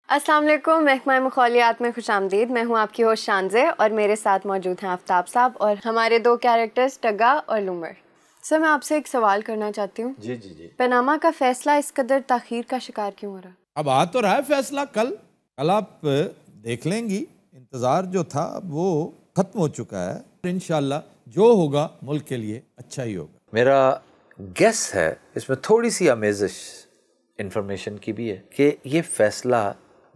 السلام علیکم، محکمہ مخالیات میں خوش آمدید. میں ہوں آپ کی ہوسٹ شانزے اور میرے ساتھ موجود ہیں آفتاب صاحب اور ہمارے دو کیریکٹرز ٹگا اور لومڑ. سر میں آپ سے ایک سوال کرنا چاہتی ہوں. جی. پاناما کا فیصلہ اس قدر تاخیر کا شکار کیوں ہو رہا؟ اب آ تو رہا ہے فیصلہ کل آپ دیکھ لیں گی. انتظار جو تھا وہ ختم ہو چکا ہے. انشاءاللہ جو ہوگا ملک کے لیے اچھا ہی ہوگا. میرا گیس ہے اس میں تھوڑی سی آمیزش انفارمیشن کی بھی ہے کہ یہ فیصلہ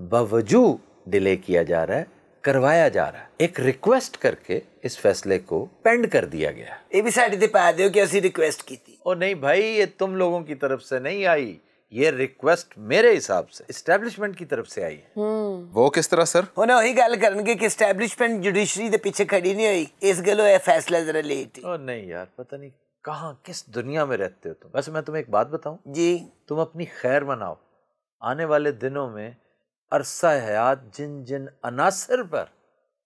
باوجود ڈیلے کیا جا رہا ہے، کروایا جا رہا ہے. ایک ریکویسٹ کر کے اس فیصلے کو پینڈ کر دیا گیا. یہ بھی ساڈے تے پا دیو کہ اسی ریکویسٹ کی تھی. اور نہیں بھائی، یہ تم لوگوں کی طرف سے نہیں آئی، یہ ریکویسٹ میرے حساب سے اسٹیبلشمنٹ کی طرف سے آئی ہے. وہ کس طرح سر؟ انہیں وہی گل کرنگے کہ اسٹیبلشمنٹ جوڈیشری دے پیچھے کھڑی نہیں ہوئی، اس گلو یہ فیصلہ ذرا لیٹ. اور نہیں یار، پتہ نہیں کہاں کس دنیا میں رہتے ہو تم. ویسے میں تمہیں ایک بات بتاؤں جی، تم اپنی خیر مناؤ. آنے والے دنوں میں عرصہ حیات جن جن عناصر پر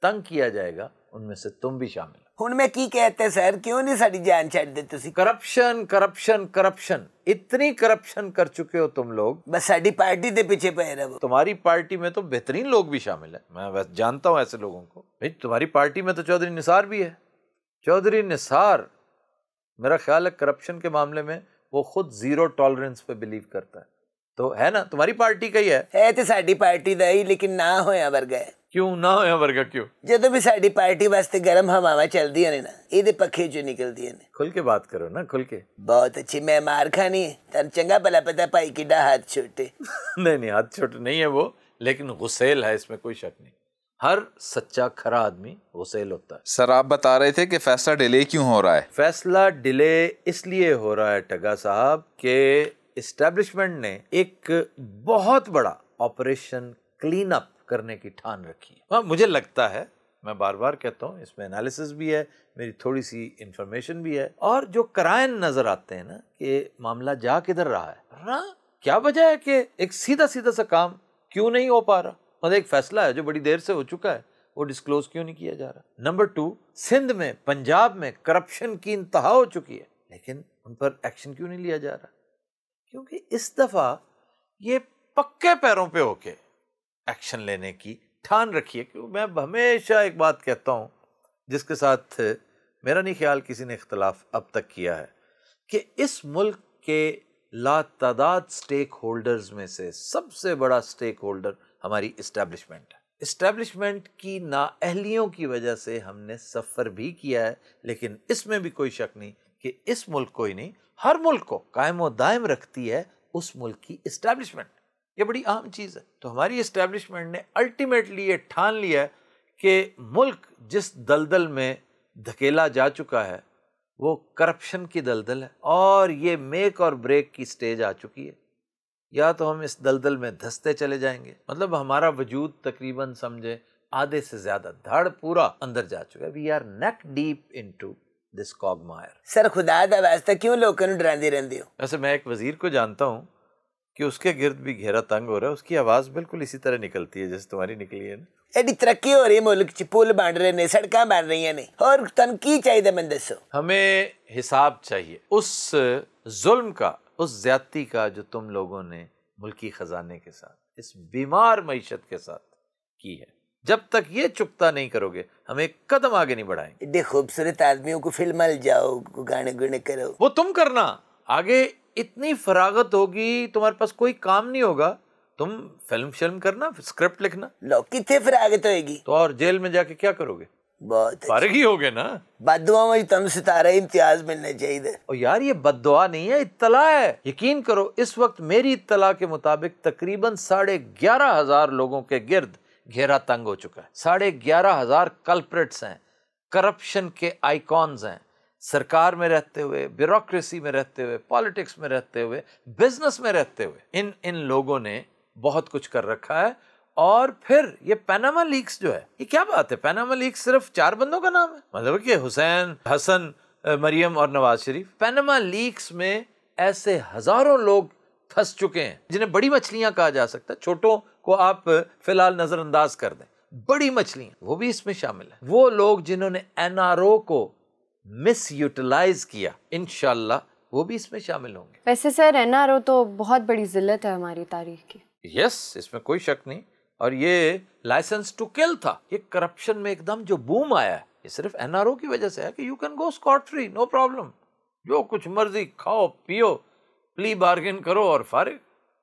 تنگ کیا جائے گا ان میں سے تم بھی شامل ہو. ہن میں کی کہتے سر، کیوں نہیں ساری جان چھڈ دے تسی؟ کرپشن کرپشن کرپشن، اتنی کرپشن کر چکے ہو تم لوگ. بس ساری پارٹی دے پیچھے پے رہو. تمہاری پارٹی میں تو بہترین لوگ بھی شامل ہیں، میں جانتا ہوں ایسے لوگوں کو. بھائی تمہاری پارٹی میں تو چودھری نثار بھی ہے. چودھری نثار میرا خیال ہے کرپشن کے معاملے میں وہ خود زیرو ٹالرنس پہ بلیو کرتا ہے. تو ہے نا، تمہاری پارٹی کا ہی ہے تے ساری پارٹی دا ہی، لیکن نہ ہویا ورگا ہے. کیوں نہ ہویا ورگا؟ کیوں؟ جدو بھی ساری پارٹی واسطے گرم ہواواں چلدیاں نے نا، یہ پکھے چوں نکلدیاں نے. کھل کے بات کرو نا، کھل کے. بہت اچھی. میں مار کھانی ہے، تن چنگا بھلا پتا بھائی کڈا ہاتھ چھوٹے. نہیں ہاتھ چھوٹے نہیں ہے وہ، لیکن غسیل ہے، اس میں کوئی شک نہیں. ہر سچا کھرا آدمی غسیل ہوتا ہے. سر آپ بتا رہے تھے کہ فیصلہ ڈیلے کیوں ہو رہا ہے؟ فیصلہ ڈیلے اس لیے ہو رہا ہے ٹگا صاحب کہ اسٹیبلشمنٹ نے ایک بہت بڑا آپریشن کلین اپ کرنے کی ٹھان رکھی ہے. مجھے لگتا ہے، میں بار بار کہتا ہوں، اس میں انالیسس بھی ہے، میری تھوڑی سی انفارمیشن بھی ہے، اور جو کرائن نظر آتے ہیں نا کہ معاملہ جا کدھر رہا ہے، کیا وجہ ہے کہ ایک سیدھا سا کام کیوں نہیں ہو پا رہا. مطلب ایک فیصلہ ہے جو بڑی دیر سے ہو چکا ہے، وہ ڈسکلوز کیوں نہیں کیا جا رہا. نمبر 2، سندھ میں، پنجاب میں کرپشن کی انتہا ہو چکی ہے، لیکن ان پر ایکشن کیوں نہیں لیا جا رہا؟ کیونکہ اس دفعہ یہ پکے پیروں پہ ہو کے ایکشن لینے کی ٹھان رکھی ہے. کیوں میں ہمیشہ ایک بات کہتا ہوں جس کے ساتھ میرا نہیں خیال کسی نے اختلاف اب تک کیا ہے، کہ اس ملک کے لاتعداد سٹیک ہولڈرز میں سے سب سے بڑا سٹیک ہولڈر ہماری اسٹیبلشمنٹ ہے. اسٹیبلشمنٹ کی نااہلیوں کی وجہ سے ہم نے سفر بھی کیا ہے، لیکن اس میں بھی کوئی شک نہیں کہ اس ملک کو ہی نہیں، ہر ملک کو قائم و دائم رکھتی ہے اس ملک کی اسٹیبلشمنٹ. یہ بڑی اہم چیز ہے. تو ہماری اسٹیبلشمنٹ نے الٹیمیٹلی یہ ٹھان لیا کہ ملک جس دلدل میں دھکیلا جا چکا ہے وہ کرپشن کی دلدل ہے، اور یہ میک اور بریک کی سٹیج آ چکی ہے. یا تو ہم اس دلدل میں دھستے چلے جائیں گے، مطلب ہمارا وجود تقریباً سمجھے آدھے سے زیادہ دھڑ پورا اندر جا چکا ہے. We are neck deep into this quagmire. Sir خدا دا واسطہ کیوں لوگوں نوں ڈراندے رہندے ہو؟ ویسے میں ایک وزیر کو جانتا ہوں کہ اس کے گرد بھی گھیرا تنگ ہو رہا ہے، اس کی آواز بالکل اسی طرح نکلتی ہے جیسے تمہاری نکلی ہے نا. ایڈی ترقی ہو رہی ہے ملک چ، پل بن رہے نے، سڑکاں بن رہی نے، اور تن کی چاہیے میں دسو؟ ہمیں حساب چاہیے اس ظلم کا، اس زیادتی کا جو تم لوگوں نے ملکی خزانے کے ساتھ، اس بیمار معیشت کے ساتھ کی ہے. جب تک یہ چکتا نہیں کرو گے ہم ایک قدم آگے نہیں بڑھائیں گے. ایڈے خوبصورت آدمیوں کو فلم جاؤ، گانے گنے کرو، وہ تم کرنا. آگے اتنی فراغت ہوگی، تمہارے پاس کوئی کام نہیں ہوگا، تم فلم کرنا، اسکرپٹ لکھنا. لوگ کتنے فراغت ہوئے گی؟ تو اور جیل میں جا کے کیا کرو گے؟ بہت فارغ ہی ہوگے نا. بددعا میں تم ستارہ امتیاز ملنا چاہیے. اور یار یہ بد دعا نہیں ہے، اطلاع ہے. یقین کرو اس وقت میری اطلاع کے مطابق تقریباً 11,500 لوگوں کے گرد گھیرا تنگ ہو چکا ہے. 11,500 کلپریٹس ہیں، کرپشن کے آئیکونز ہیں، سرکار میں رہتے ہوئے، بیوروکریسی میں رہتے ہوئے، پالیٹکس میں رہتے ہوئے، بزنس میں رہتے ہوئے. ان لوگوں نے بہت کچھ کر رکھا ہے. اور پھر یہ پیناما لیکس جو ہے، یہ کیا بات ہے؟ پیناما لیکس صرف 4 بندوں کا نام ہے، مطلب کہ حسین، حسن، مریم اور نواز شریف. پیناما لیکس میں ایسے ہزاروں لوگ پھنس چکے ہیں، جنہیں بڑی مچھلیاں کہا جا سکتا ہے، چھوٹوں کو آپ فی الحال نظر انداز کر دیں، بڑی مچھلیاں وہ بھی اس میں شامل ہیں، وہ لوگ جنہوں نے NRO کو مس یوٹیلائز کیا انشاءاللہ وہ بھی اس میں شامل ہوں گے۔ ویسے سر NRO تو بہت بڑی ذلت ہے ہماری تاریخ کی۔ یس، اس میں کوئی شک نہیں، اور یہ لائسنس ٹو کل تھا، یہ کرپشن میں ایک دم جو بوم آیا ہے یہ صرف NRO کی وجہ سے ہے کہ you can go Scott free, no problem, جو کچھ مرضی کھاؤ پیو، پلی بارگن کرو اور فارغ،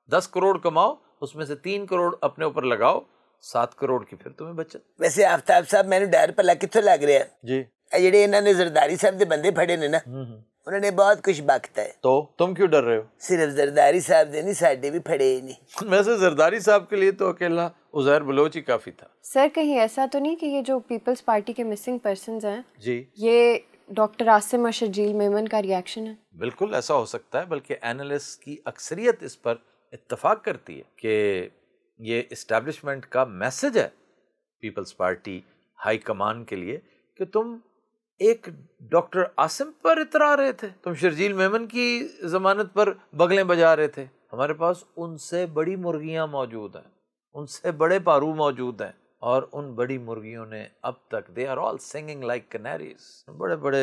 10 کروڑ کماؤ، اس میں سے 3 کروڑ اپنے اوپر لگاؤ، 7 کروڑ کی پھر تمہیں بچت۔ ویسے آفتاب صاحب میں ڈر پلا کتوں لگ رہا ہے جی جڑے انہوں نے زرداری صاحب دے بندے پھڑے نے نا انہوں نے بہت کچھ بکتا ہے، تو تم کیوں ڈر رہے ہو؟ صرف زرداری صاحب دے نہیں ساڈے بھی پھڑے نہیں۔ ویسے زرداری صاحب کے لیے تو اکیلا عزیر بلوچ ہی کافی تھا۔ سر کہیں ایسا تو نہیں کہ یہ جو پیپلز پارٹی کے مسنگ پرسنز ہیں جی یہ ڈاکٹر عاصم اور شرجیل میمن کا ریاکشن ہے؟ بالکل ایسا ہو سکتا ہے، بلکہ اینالسٹ کی اکثریت اس پر اتفاق کرتی ہے کہ یہ اسٹیبلشمنٹ کا میسج ہے پیپلز پارٹی ہائی کمان کے لیے کہ تم ایک ڈاکٹر عاصم پر اترا رہے تھے، تم شرجیل میمن کی ضمانت پر بغلیں بجا رہے تھے، ہمارے پاس ان سے بڑی مرغیاں موجود ہیں، ان سے بڑے پارو موجود ہیں، اور ان بڑی مرغیوں نے اب تک they are all singing like canaries, بڑے بڑے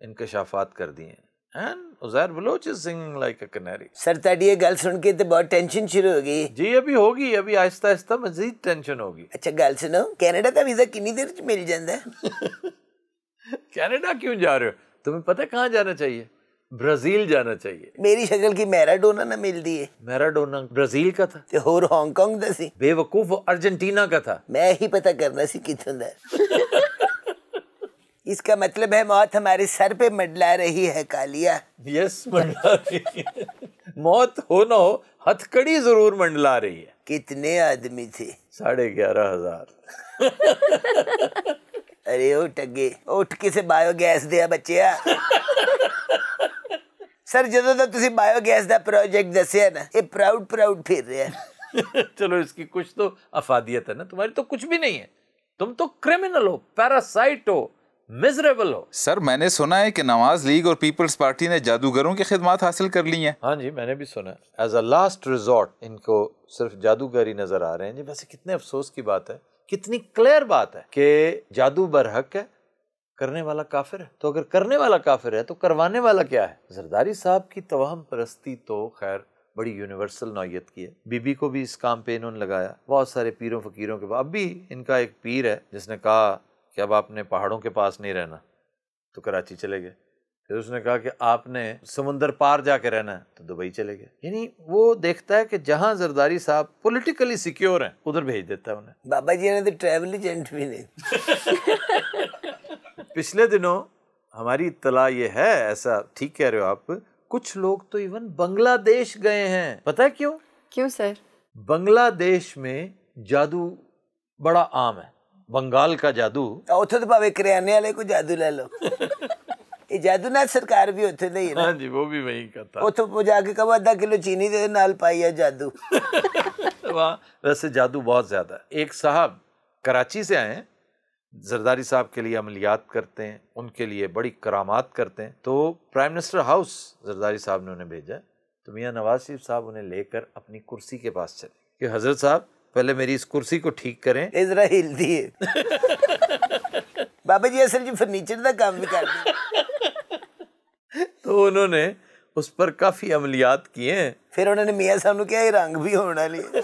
انکشافات کر دیے ہیں، and Uzair Baloch is singing like a canary. Sir تاری یہ گل سن کے تو بہت ٹینشن شروع ہو گئی۔ جی ابھی ہوگی، ابھی آہستہ آہستہ مزید ٹینشن ہوگی۔ اچھا گل سنو، کینیڈا کا ویزا کنی دیر چ مل جاتا ہے؟ کینیڈا کیوں جا رہے ہو؟ تمہیں پتہ کہاں جانا چاہیے؟ برازیل جانا چاہیے۔ میری شکل کی میراڈونا نہ ملتی ہے، میراڈونا برازیل کا تھا، تے ہور ہانگ کانگ دا سی، بے وقوف وہ ارجنٹینا کا تھا۔ میں ہی پتہ کرنا سی کتوں دا۔ اس کا مطلب ہے موت ہمارے سر پہ منڈلا رہی ہے کالیا۔ یس منڈلا رہی ہے، موت ہو نہ ہو ہتھکڑی ضرور منڈلا رہی ہے۔ کتنے آدمی تھے؟ 11,500۔ ارے او ٹگے اٹھ کے سے بایو گیس دیا بچیا۔ سر جدوں تک تسی بایو گیس دا پروجیکٹ دسیا نا یہ پراؤڈ پھر رہا ہے۔ چلو اس کی کچھ تو افادیت ہے نا، تمہاری تو کچھ بھی نہیں ہے، تم تو کرمنل ہو، پیراسائٹ ہو، مزریبل ہو۔ سر میں نے سنا ہے کہ نواز لیگ اور پیپلز پارٹی نے جادوگروں کی خدمات حاصل کر لی ہیں۔ ہاں جی میں نے بھی سنا ہے، ایز اے لاسٹ ریزورٹ ان کو صرف جادوگری نظر آ رہے ہیں۔ جی ویسے کتنے افسوس کی بات ہے، کتنی کلیئر بات ہے کہ جادو برحق ہے، کرنے والا کافر ہے، تو اگر کرنے والا کافر ہے تو کروانے والا کیا ہے؟ زرداری صاحب کی توہم پرستی تو خیر بڑی یونیورسل نوعیت کی ہے، بی بی کو بھی اس کام پہ انہوں نے لگایا، بہت سارے پیروں فقیروں کے بعد اب بھی ان کا ایک پیر ہے جس نے کہا کہ اب آپ نے پہاڑوں کے پاس نہیں رہنا تو کراچی چلے گئے، پھر اس نے کہا کہ آپ نے سمندر پار جا کے رہنا ہے تو دبئی چلے گئے، یعنی وہ دیکھتا ہے کہ جہاں زرداری صاحب پولیٹیکلی سیکیور ہیں ادھر بھیج دیتا ہے انہیں۔ بابا جی نے تو ٹریول ایجنٹ بھی نہیں۔ پچھلے دنوں ہماری اطلاع یہ ہے، ایسا ٹھیک کہہ رہے ہو آپ، کچھ لوگ تو ایون بنگلہ دیش گئے ہیں، پتہ ہے کیوں؟ کیوں سر؟ بنگلہ دیش میں جادو بڑا عام ہے، بنگال کا جادو۔ اتوں تو پاوے کریانے والے کو جادو لے لو، یہ جادو نہ سرکار بھی اتنے دے نا، ہاں جی وہ بھی وہیں کا تھا، اتوں جا کے کہو 1/2 کلو چینی دے نال پائی ہے جادو۔ وہاں ویسے جادو بہت زیادہ ہے۔ ایک صاحب کراچی سے آئے ہیں، زرداری صاحب کے لیے عملیات کرتے ہیں، ان کے لیے بڑی کرامات کرتے ہیں، تو پرائم منسٹر ہاؤس زرداری صاحب نے انہیں بھیجا، تو میاں نواز شریف صاحب انہیں لے کر اپنی کرسی کے پاس چلے کہ حضرت صاحب پہلے میری اس کرسی کو ٹھیک کریں۔ ذرا ہلتی ہے بابا جی، اصل جی فرنیچر کا کام بھی کرتے ہیں۔ تو انہوں نے اس پر کافی عملیات کیے ہیں، پھر انہوں نے میاں صاحب نے کیا یہ رنگ بھی ہونا نہیں۔